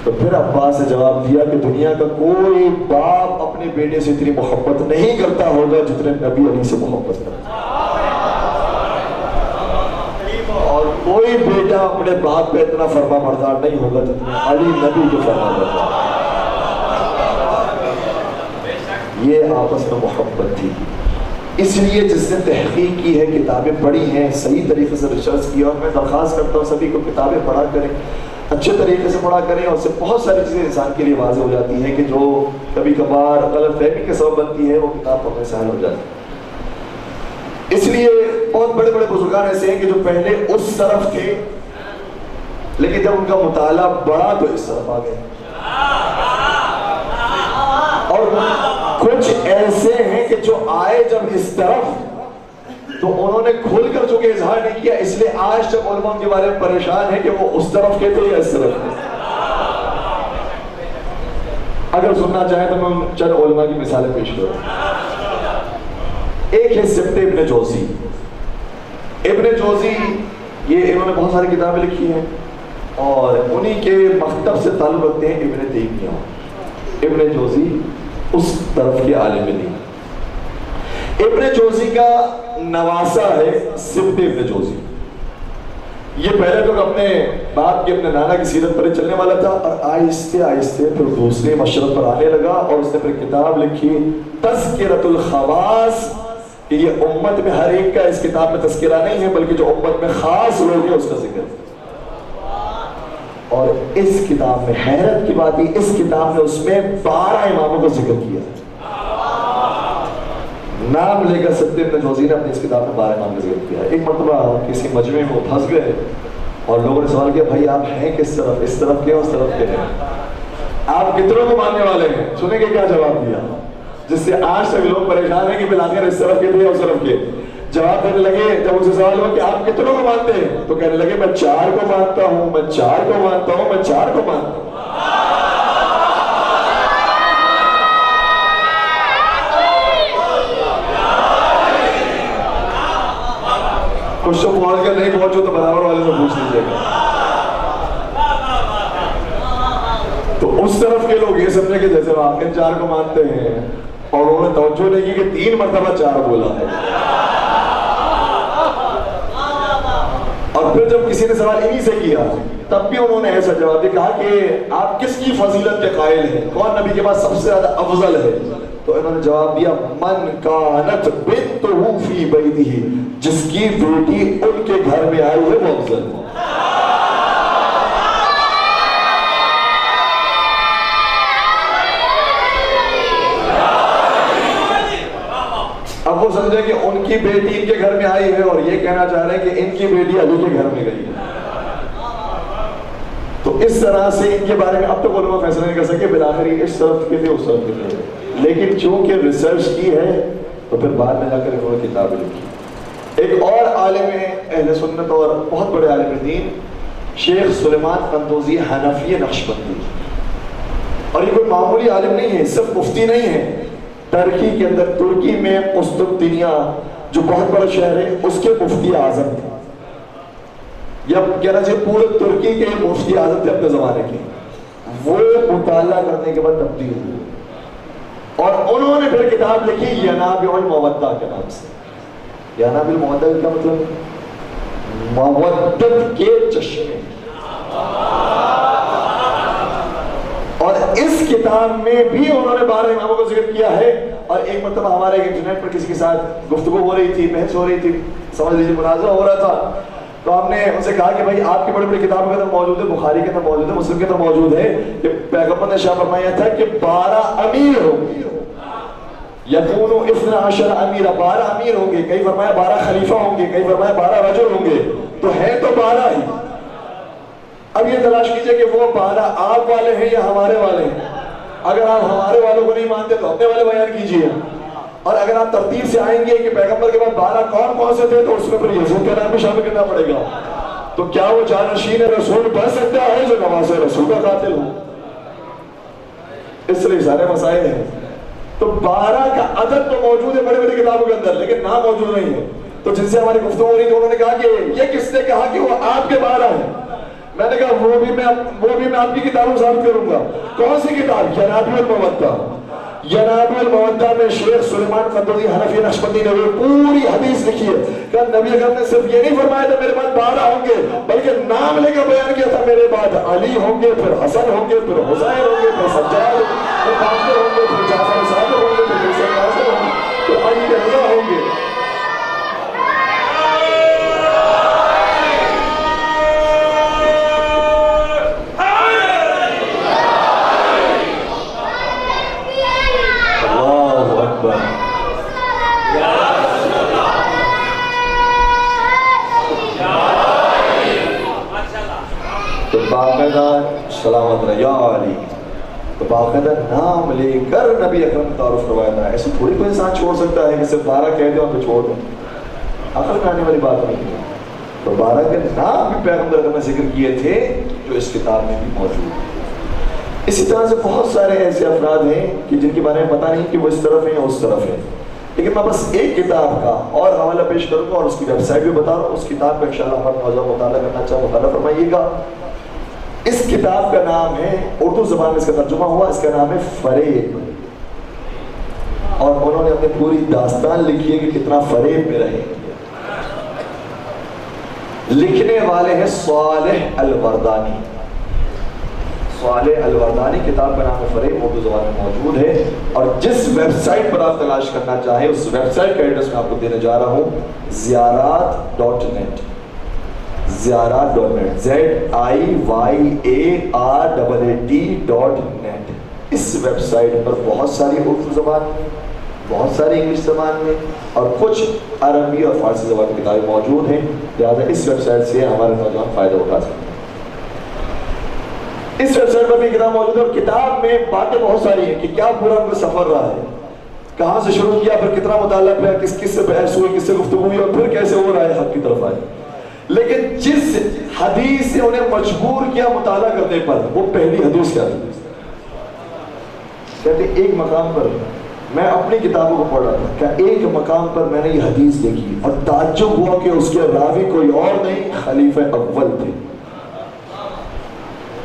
تو پھر عباس نے جواب دیا کہ دنیا کا کوئی باپ اپنے بیٹے سے اتنی محبت نہیں کرتا ہوگا جتنے نبی علی سے محبت کرتا، اور کوئی بیٹا اپنے باپ پہ اتنا فرما بردار نہیں ہوگا جتنا علی نبی کے فرما بردار. یہ آپس میں محبت تھی. اس لیے جس نے تحقیق کی ہے، کتابیں پڑھی ہیں، صحیح طریقے سے ریسرچ کیا، اور میں درخواست کرتا ہوں سبھی کو کتابیں پڑھا کریں، اچھے طریقے سے پڑھا کریں، اور اس سے بہت ساری چیزیں انسان کے لیے واضح ہو جاتی ہیں کہ جو کبھی کبھار غلط فہمی کے سبب بنتی ہے وہ کتاب پڑھنے سے حل ہو جاتی ہے. اس لیے بہت بڑے بڑے بزرگان ایسے ہیں کہ جو پہلے اس طرف تھے لیکن جب ان کا مطالعہ بڑھا تو اس طرف آ گئے، اور کچھ ایسے ہیں کہ جو آئے جب اس طرف تو انہوں نے کھل کر چونکہ اظہار نہیں کیا، اس لیے آج تک علماء کے بارے میں پریشان ہے کہ وہ اس طرف کے تھے یا اس طرف کے. اگر سننا چاہیں تو میں چند علماء کی مثالیں پیش کروں. ایک ہے سبت ابن جوزی. ابن جوزی یہ انہوں نے بہت ساری کتابیں لکھی ہیں اور انہی کے مکتب سے تعلق رکھتے ہیں ابن تیمیہ. ابن جوزی اس طرف کے عالم دین. ابن جوزی کا نواسا ہے سبت ابن جوزی. یہ پہلے تو اپنے باپ کی اپنے نانا کی سیرت پر چلنے والا تھا، اور آہستہ آہستہ پھر دوسرے مشرب پر آنے لگا، اور اس نے پھر کتاب لکھی تذکرۃ الخواص کہ یہ امت میں ہر ایک کا اس کتاب میں تذکرہ نہیں ہے بلکہ جو امت میں خاص لوگ ہیں اس کا ذکر ہے. اور اس کتاب میں حیرت کی بات ہے، اس کتاب میں اس میں 12 اماموں کا ذکر کیا. نام لے کر سبت ابن جوزی نے اپنی اس کتاب میں 12 امام کا ذکر کیا. ایک مرتبہ کسی مجمع میں وہ پھنس گئے اور لوگوں نے سوال کیا بھائی آپ ہیں کس طرف، اس طرف کے اس طرف کے ہیں، آپ کتنوں کو ماننے والے ہیں؟ سنیں گے کیا جواب دیا، جس سے آج تک لوگ پریشان ہیں کہ بالآخر اس طرف کے تھے اس طرف کے. جواب دینے لگے جب ان سے سوال ہوا کہ آپ کتنوں کو مانتے ہیں، تو کہنے لگے میں 4 کو مانتا ہوں، میں 4 کو مانتا ہوں، میں 4 کو مانتا ہوں. کچھ تو پہنچ کر نہیں پہنچو تو برابر والے سے پوچھ لیجیے گا. تو اس طرف کے لوگ یہ سمجھے کہ جیسے واقعی 4 کو مانتے ہیں، اور انہوں نے توجہ نہیں کی کہ 3 مرتبہ 4 بولا ہے. اور پھر جب کسی نے سوال انہی سے کیا تب بھی انہوں نے ایسا جواب دیا، کہا کہ آپ کس کی فضیلت کے قائل ہیں، کون نبی کے پاس سب سے زیادہ افضل ہے؟ تو انہوں نے جواب دیا من کانت بنتہ فی بیتہ، جس کی بیٹی ان کے گھر میں آئی ہے وہ افضل ہے. اب وہ سمجھے کہ ان کی بیٹی ان کے گھر میں آئی ہے اور یہ کہنا چاہ رہے ہیں کہ ان کی بیٹی علی کے گھر میں گئی ہے. تو اس طرح سے ان کے بارے میں اب تک علماء فیصلہ نہیں کر سکے بالآخر یہ اس طرف کے تھے اس طرف کے تھے. لیکن چونکہ ریسرچ کی ہے تو پھر بعد میں جا کر انہوں نے کتابیں لکھی. ایک اور عالم اہل سنت اور بہت بڑے عالم دین شیخ سلیمان قندوزی حنفی نقشبندی، اور یہ کوئی معمولی عالم نہیں ہے، صرف مفتی نہیں ہے. ترکی کے اندر، ترکی میں قسطنطنیہ جو بہت بڑا شہر ہے اس کے مفتی اعظم تھے، یا کہنا چاہیے پورے ترکی کے مفتی اعظم تھے اپنے زمانے کے. وہ مطالعہ کرنے کے بعد تبدیل ہوئے اور انہوں نے پھر کتاب لکھی ینابع المودہ کے نام سے. ینابع المودہ کا مطلب مودت کے چشمے. اور اس کتاب میں بھی انہوں نے 12 اماموں کا ذکر کیا ہے. اور ایک مرتبہ ہمارے انٹرنیٹ پر کسی کے ساتھ گفتگو ہو رہی تھی، بحث ہو رہی تھی، سمجھ لیجیے مناظرہ ہو رہا تھا. تو ہم نے ان سے کہا کہ بھائی آپ کی بڑی بڑی کتابوں کے اندر موجود ہے، بخاری کے اندر موجود ہے، مسلم کے اندر موجود ہے کہ پیغمبر نے شاہ فرمایا تھا کہ 12 امیر ہوں گے، یکونوا 12 امیر، 12 امیر ہوں گے. کئی فرمایا 12 خلیفہ ہوں گے، کئی فرمایا 12 رجل ہوں گے. تو ہے تو 12 ہی. اب یہ تلاش کیجئے کہ وہ 12 آپ والے ہیں یا ہمارے والے ہیں. اگر آپ ہمارے والوں کو نہیں مانتے تو اپنے والے بیان کیجئے. اور اگر آپ ترتیب سے آئیں گے کہ پیغمبر کے بعد 12 کون سے تھے تو اس میں پھر یزید کا نام بھی شامل کرنا پڑے گا. تو کیا وہ جانشین رسول بن سکتا ہے جو نواز رسول کا قاتل ہو؟ اس لیے سارے مسائل ہیں. تو 12 کا عدد تو موجود ہے بڑی بڑی کتابوں کے اندر، لیکن نام موجود نہیں ہے. تو جن سے ہماری گفتگو ہو رہی تھی انہوں نے کہا کہ یہ کس نے کہا کہ وہ آپ کے 12 ہیں؟ میں نے کہا وہ بھی میں آپ کی کتابوں ثابت کروں گا. کون سی کتاب؟ ینابع المودہ. ینابع المودہ میں شیخ سلیمان قندوزی حنفی نقشبندی نے وہ پوری حدیث لکھی ہے کہ نبی اکرم نے صرف یہ نہیں فرمایا تھا میرے بعد 12 ہوں گے، بلکہ نام لے کر بیان کیا تھا میرے بعد علی ہوں گے، پھر حسن ہوں گے، پھر حسین ہوں گے، پھر سجاد، پھر باقر ہوں گے، پھر جعفر صادق ہوں گے، پھر حسین ناصر ہوں گے، پھر علی رضا ہوں گے. باقاعدہ سلامت رہا یا علی، تو باقاعدہ نام لے کر نبی اکرم تعارف کروایا تھا. ایسے تھوڑی کوئی انسان چھوڑ سکتا ہے کہ صرف 12 کہہ دیں اور پھر چھوڑ دیں، عقل میں آنے والی بات نہیں ہے. تو 12 کے نام بھی پیغمبر اکرم نے ذکر کیے تھے جو اس کتاب میں بھی موجود ہیں. اسی طرح سے بہت سارے ایسے افراد ہیں کہ جن کے بارے میں پتہ نہیں کہ وہ اس طرف ہیں یا اس طرف ہیں. لیکن میں بس ایک کتاب کا اور حوالہ پیش کروں گا اور اس کی ویب سائٹ بھی بتا رہا ہوں. اس کتاب کا انشاءاللہ ہر نوجوان مطالعہ کرنا چاہے مطالعہ فرمائیے گا. اس کتاب کا نام ہے، اردو زبان میں اس کا ترجمہ ہوا، اس کا نام ہے فریب. اور انہوں نے اپنی پوری داستان لکھی ہے کہ کتنا فریب میں رہے. لکھنے والے ہیں صالح الوردانی. صالح الوردانی، کتاب کا نام ہے فریب، اردو زبان میں موجود ہے. اور جس ویب سائٹ پر آپ تلاش کرنا چاہیں اس ویب سائٹ کا ایڈریس میں آپ کو دینے جا رہا ہوں، زیارات.net. زیارات.net ZIYARAAT.net. اس ویب سائٹ پر بہت ساری اردو زبان بہت ساری انگلش زبان میں اور کچھ عربی اور فارسی زبان کی کتابیں موجود ہیں، لہٰذا اس ویب سائٹ سے ہمارے نوجوان فائدہ اٹھا سکتے ہیں۔ اس ویب سائٹ پر بھی کتاب موجود ہے اور کتاب میں باتیں بہت ساری ہیں کہ کیا پورا ان کا سفر رہا ہے، کہاں سے شروع کیا، پھر کتنا مطالعہ کیا، کس کس سے بحث ہوئی، کس سے گفتگو ہوئی اور پھر کیسے وہ رائے حق کی طرف آئے۔ لیکن جس حدیث سے انہیں مجبور کیا مطالعہ کرنے پر، وہ پہلی حدیث کیا تھی؟ کہتے ایک مقام پر میں اپنی کتابوں کو پڑھ رہا تھا کہ ایک مقام پر میں نے یہ حدیث دیکھی اور تعجب ہوا کہ اس کے راوی کوئی اور نہیں، خلیفہ اول تھے،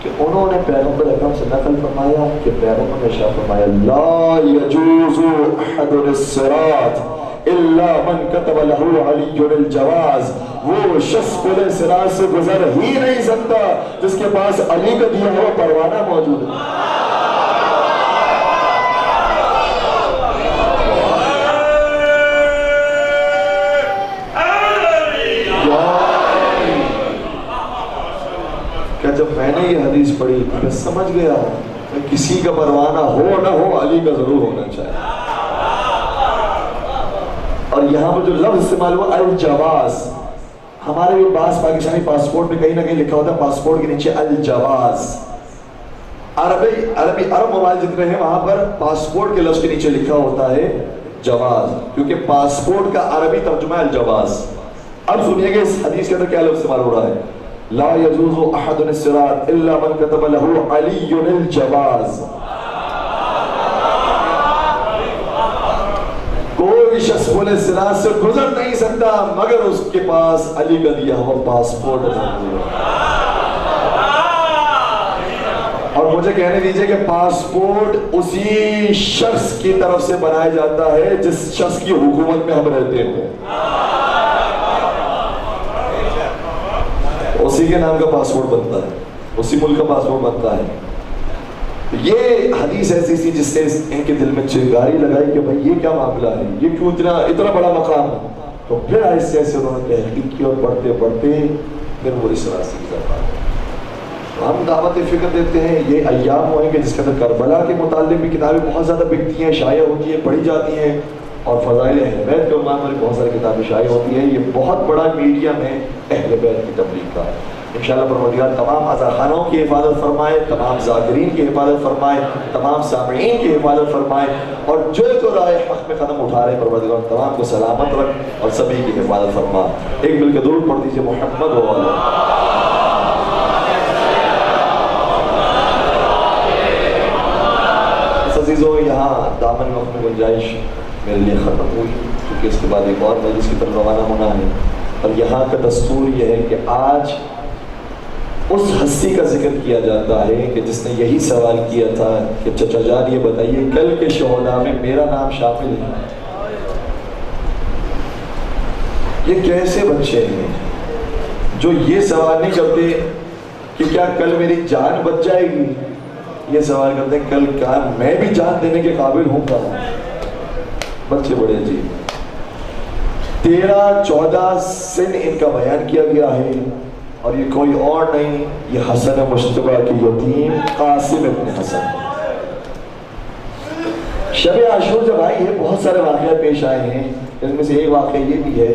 کہ انہوں نے پیغمبر اکرم سے نقل فرمایا کہ پیغمبر نے ارشاد فرمایا لا یجوز احد الصراط الا من كتب له علی الجواز، وہ شخص پورے صراط سے گزر ہی نہیں سکتا جس کے پاس علی کا دیا ہوا پروانہ موجود ہے۔ جب میں نے یہ حدیث پڑھی میں سمجھ گیا کہ کسی کا پروانہ ہو نہ ہو علی کا ضرور ہونا چاہیے۔ اور یہاں پر جو لفظ استعمال ہوا الجواز، ہمارے بھی بعض پاکستانی پاسپورٹ میں کہیں نہ کہیں لکھا ہوتا ہے پاسپورٹ کے نیچے الجواز، عرب ممالک جتنے ہیں وہاں پر پاسپورٹ کے لفظ کے نیچے لکھا ہوتا ہے جواز، کیونکہ پاسپورٹ کا عربی ترجمہ ہے الجواز۔ اب سنیے کہ اس حدیث کے اندر کیا لفظ استعمال ہو رہا ہے، لا يجوز احد الصراط الا من كتب له علی الجواز، کوئی شخص پورے صراط سے گزر نہیں سکتا مگر اس کے پاس علی کا دیا ہوا پاسپورٹ ہے۔ اور مجھے کہنے دیجئے کہ پاسپورٹ اسی شخص کی طرف سے بنایا جاتا ہے جس شخص کی حکومت میں ہم رہتے ہیں، اسی کے نام کا پاسپورٹ بنتا ہے، اسی ملک کا پاسپورٹ بنتا ہے۔ یہ حدیث ایسی سی جس سے ان کے دل میں چنگاری لگائی کہ بھائی یہ کیا معاملہ ہے، یہ کیوں اتنا بڑا مقام ہے۔ تو پھر ایسے ایسے انہوں نے تحقیق کی اور پڑھتے پڑھتے پھر وہ اس راستے کی طرف آئے۔ ہم دعوت فکر دیتے ہیں، یہ ایام ہوئیں گے جس کے اندر کربلا کے متعلق بھی کتابیں بہت زیادہ بکتی ہیں، شائع ہوتی ہیں، پڑھی جاتی ہیں، اور فضائل اہل بیت کے عنوان پر بہت ساری کتابیں شائع ہوتی ہیں۔ یہ بہت بڑا میڈیم ہے اہل بیت کی تبلیغ کا۔ انشاءاللہ پروردگار تمام عزاخانوں کی حفاظت فرمائے، تمام ذاکرین کی حفاظت فرمائے، تمام سامعین کی حفاظت فرمائے، اور جو رائے حق میں قدم اٹھا رہے پروردگار تمام کو سلامت رکھ اور سبھی کی حفاظت فرما۔ ایک مل کے درود پڑھ دیجیے محمد و علی۔ عزیزو، یہاں دامن وقت میں گنجائش میرے لیے ختم ہوئی کیونکہ اس کے بعد ایک اور مجلس کی طرف روانہ ہونا ہے، اور یہاں کا دستور یہ ہے کہ آج اس ہستی کا ذکر کیا جاتا ہے کہ جس نے یہی سوال کیا تھا کہ چچا جان یہ بتائیے کل کے شہداء میں میرا نام شامل ہے؟ یہ کیسے بچے ہیں جو یہ سوال نہیں کرتے کہ کیا کل میری جان بچ جائے گی، یہ سوال کرتے ہیں کل کیا میں بھی جان دینے کے قابل ہوں گا۔ بچے بڑے عجیب، 13-14 سن ان کا بیان کیا گیا ہے، اور یہ کوئی اور نہیں، یہ حسن مشتبہ کی یتیم قاسم ابن حسن۔ شب عاشور جب آئی ہے بہت سارے واقعات پیش آئے ہیں، ان میں سے ایک واقعہ یہ بھی ہے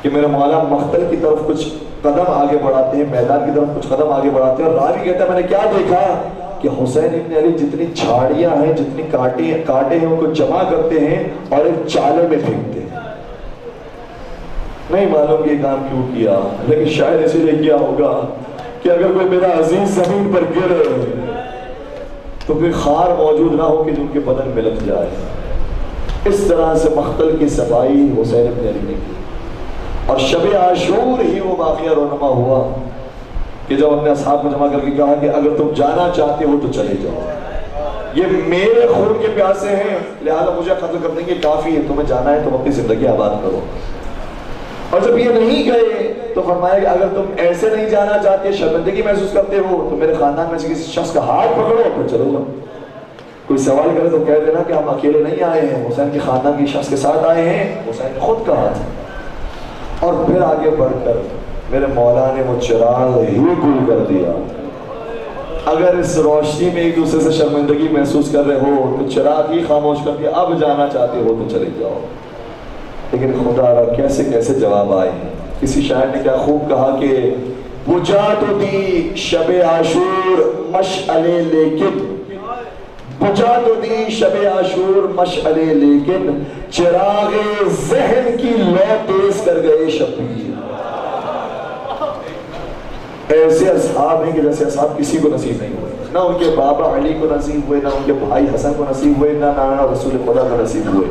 کہ میرے مولا مقتل کی طرف کچھ قدم آگے بڑھاتے ہیں، میدان کی طرف کچھ قدم آگے بڑھاتے ہیں، اور راوی کہتا ہے میں نے کیا دیکھا کہ حسین ابن علی جتنی جھاڑیاں ہیں، جتنی کانٹے ہیں ان کو جمع کرتے ہیں اور ایک چالے میں پھینکتے ہیں۔ نہیں معلوم یہ کام کیوں کیا، لیکن شاید اسی لیے کیا ہوگا کہ اگر کوئی میرا عزیز زمین پر گرے تو پھر خار موجود نہ ہو کہ جو ان کے بدن میں لگ جائے۔ اس طرح سے مقتل کی صفائی حسین ابن علی نے کی، اور شب عاشور ہی وہ واقعہ رونما ہوا کہ جب اپنے اصحاب کو جمع کر کے کہا کہ اگر تم جانا چاہتے ہو تو چلے جاؤ، یہ میرے خون کے پیاسے ہیں لہذا مجھے قتل کر دیں گے، کافی ہے، تمہیں جانا ہے تم اپنی زندگی آباد کرو۔ اور جب یہ نہیں گئے تو فرمایا کہ اگر تم ایسے نہیں جانا چاہتے، شرمندگی محسوس کرتے ہو، تو میرے خاندان میں سے کسی شخص کا ہاتھ پکڑو پھر چلو جاؤ۔ کوئی سوال کرے تو کہہ دینا کہ ہم اکیلے نہیں آئے ہیں، حسین کے خاندان کے شخص کے ساتھ آئے ہیں، حسین نے خود کہا تھا۔ اور پھر آگے بڑھ کر میرے مولا نے وہ چراغ ہی گل کر دیا، اگر اس روشنی میں ایک دوسرے سے شرمندگی محسوس کر رہے ہو تو چراغ ہی خاموش کر کے اب جانا چاہتے ہو تو چلے جاؤ. لیکن خدا را کیسے کیسے جواب آئے ہیں. کسی شاعر نے کیا خوب کہا کہ بجھا تو دی شب عاشور مشعلے لیکن، بجھا تو دی شب عاشور مشعلے لیکن، چراغ ذہن کی لو تیز کر گئے شبیر. ایسے اصحاب ہیں کہ جیسے اصحاب کسی کو نصیب نہیں ہوئے. نہ ان کے بابا علی کو نصیب ہوئے، نہ ان کے بھائی حسن کو نصیب ہوئے، نہ نانا رسول خدا کو نصیب ہوئے.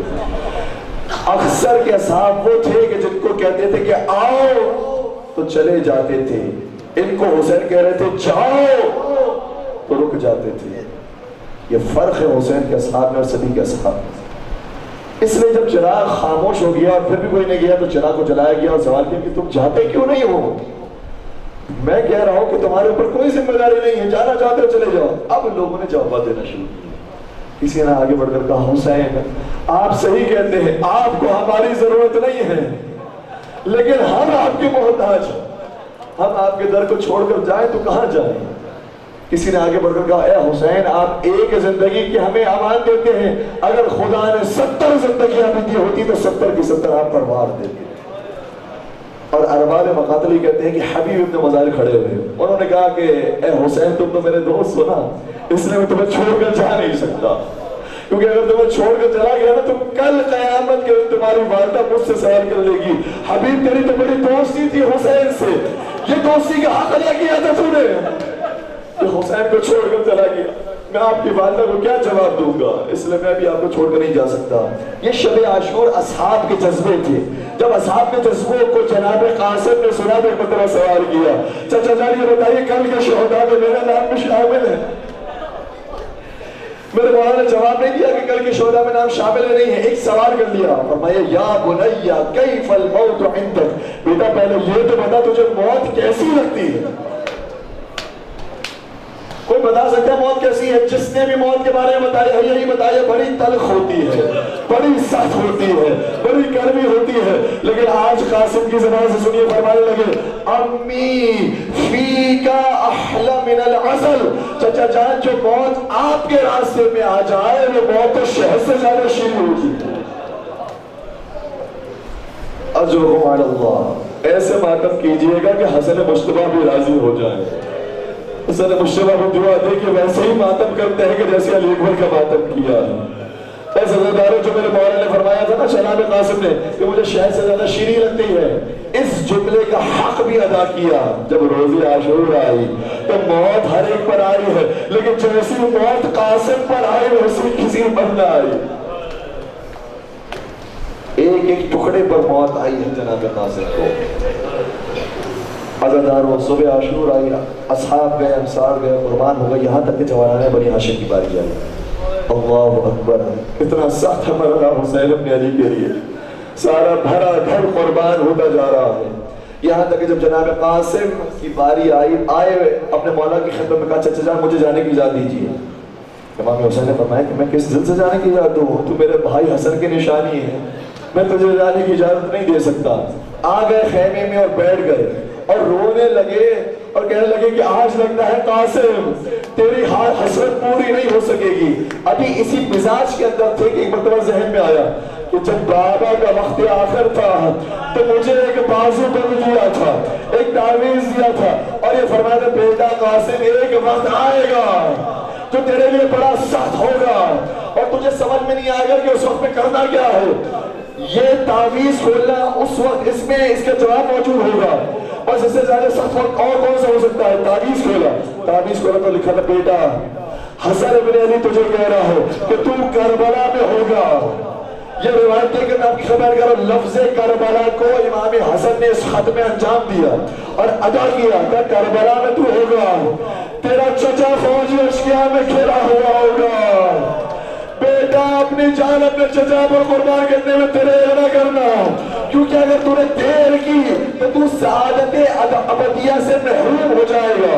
اکثر کے اصحاب وہ تھے کہ جن کو کہتے تھے کہ آؤ تو چلے جاتے تھے، ان کو حسین کہہ رہے تھے جاؤ تو رک جاتے تھے. یہ فرق ہے حسین کے اصحاب میں اور سبھی کے اصحاب میں. اس لیے جب چراغ خاموش ہو گیا اور پھر بھی کوئی نہیں گیا تو چراغ کو جلایا گیا اور سوال کیا کہ تم جاتے کیوں نہیں ہو. میں کہہ رہا ہوں کہ تمہارے اوپر کوئی ذمہ داری نہیں ہے، جانا چاہتے ہو چلے جاؤ. اب لوگوں نے جواب دینا شروع کیا. کسی نے آگے بڑھ کر کہا حسین آپ صحیح کہتے ہیں، آپ کو ہماری ضرورت نہیں ہے لیکن ہم آپ کے محتاج ہیں. ہم آپ کے در کو چھوڑ کر جائیں تو کہاں جائیں. کسی نے آگے بڑھ کر کہا اے حسین آپ ایک زندگی کی ہمیں امان دیتے ہیں، اگر خدا نے 70 زندگیاں بھی دی ہوتی تو 70 کی 70 آپ پر وار دیتے. اور ارباب مقاتلی کہتے ہیں کہ حبیب ابن مزار کھڑے ہوئے، انہوں نے کہا کہ اے حسین تم تو میرے دوست ہو نا، اس لیے میں تمہیں چھوڑ کر جا نہیں سکتا، کیونکہ اگر تمہیں چھوڑ کر چلا گیا نا تو کل قیامت کے تمہاری والدہ مجھ سے سوال کر لے گی حبیب تیری تو بڑی دوستی تھی حسین سے، یہ دوستی کا حق ادا کیا تھا تو نے کہ حسین کو چھوڑ کر چلا گیا. میں آپ کی والدہ کو کیا جواب دوں گا، اس لیے میں بھی آپ کو چھوڑ کر نہیں جا سکتا. یہ شب عاشور اصحاب کے جذبے تھے. جب اصحاب کے جذبوں کو جناب قاسم نے سنا تو ایک مرتبہ سوال کیا چچا جان یہ بتائیے کل کے شہداء میں میرا نام بھی شامل ہے. میرے مولانا نے جواب نہیں دیا کہ کل کے شہداء میں نام شامل نہیں ہے، ایک سوال کر لیا. فرمایا یا بنیا کیف الموت عندک، بیٹا پہلے یہ تو بتا تجھے موت کیسی لگتی ہے. کوئی بتا سکتا ہے موت کیسی ہے؟ جس نے بھی موت کے بارے میں بتایا یہی بتایا بڑی تلخ ہوتی ہے، بڑی سخت ہوتی ہے، بڑی کڑوی ہوتی ہے. لیکن آج قاسم کی زبان سے سنیے فرمانے لگے امی فیکا احلی من العسل، چچا جان جو موت آپ کے راستے میں آ جائے وہ موت تو شہد سے زیادہ شیریں ہوتی ہے. اجرکم علی اللہ. ایسے ماتم کیجئے گا کہ حسن مجتبیٰ بھی راضی ہو جائے. حسن مجتبیٰ کو دعا دے کہ ویسے ہی ماتم کرتے ہیں کہ جیسے علی اکبر کا ماتم کیا. ایسے زداروں جو میرے مولا نے فرمایا تھا نا شناب قاسم نے کہ مجھے شہد سے زیادہ شیریں لگتی ہے، اس جملے کا حق بھی ادا کیا. جب روز عاشور آئی تو موت ہر ایک پر آئی ہے، لیکن جیسی موت قاسم پر آئی ویسی کسی پر نہ آئی. ایک ایک ٹکڑے پر موت آئی ہے جناب قاسم کو. عزاداروں صبح عاشور آئی، اصحاب گئے، انصار گئے، قربان ہو گئے، یہاں تک کہ جوانان بنی ہاشم کی باری آئی. اللہ اکبر. اتنا سخت مرحلہ حسین ابن علی کے لیے، سارا بھرا گھر قربان ہوتا جا رہا ہے. یہاں تک کہ جب جناب قاسم کی باری آئے اپنے مولا کی خدمت میں کہا چچا جان مجھے جانے کی اجازت دیجیے. امام حسین نے فرمایا کہ میں کس دل سے جانے کی اجازت دوں، تو میرے بھائی حسن کی نشانی ہے، میں تجھے جانے کی اجازت نہیں دے سکتا. آ گئے خیمے میں اور بیٹھ گئے اور رونے لگے اور کہنے لگے کہ آج لگتا ہے قاسم تیری حسرت پوری نہیں ہو سکے گی. ابھی اسی مزاج کے اندر تھے کہ ایک مرتبہ ذہن میں آیا کہ جب بابا کا وقت آخر تھا تو مجھے ایک بازو بند دیا تھا، ایک تعویذ دیا تھا اور یہ فرمایا تھا بیٹا قاسم ایک وقت آئے گا جو تیرے لیے بڑا سخت ہوگا اور تجھے سمجھ میں نہیں آئے گا کہ اس وقت میں کرنا کیا ہے. یہ تعویذ کھولنا اس وقت اس میں اس کا جواب موجود ہوگا. بس اس سے زیادہ سخت وقت اور کون سا ہو سکتا ہے؟ تعویذ کھولا. تعویذ کھولا تو لکھا تھا بیٹا حسن ابن علی تجھے کہہ رہا ہے کہ تو کربلا میں ہوگا. یہ روایت ہے کہ میں آپ کی خبر کروں لفظ کربلا کو امام حسن نے اس خط میں انجام دیا اور ادا کیا کہ کربلا میں تو ہوگا، تیرا چچا فوجی اشکیا میں کھیلا ہوا ہوگا. بیٹا اپنی جان اپنے چچا پر قربان کرنے میں تیرے نہ کرنا، کیونکہ اگر تو نے دیر کی تو تو سعادت ابدیہ سے محروم ہو جائے گا.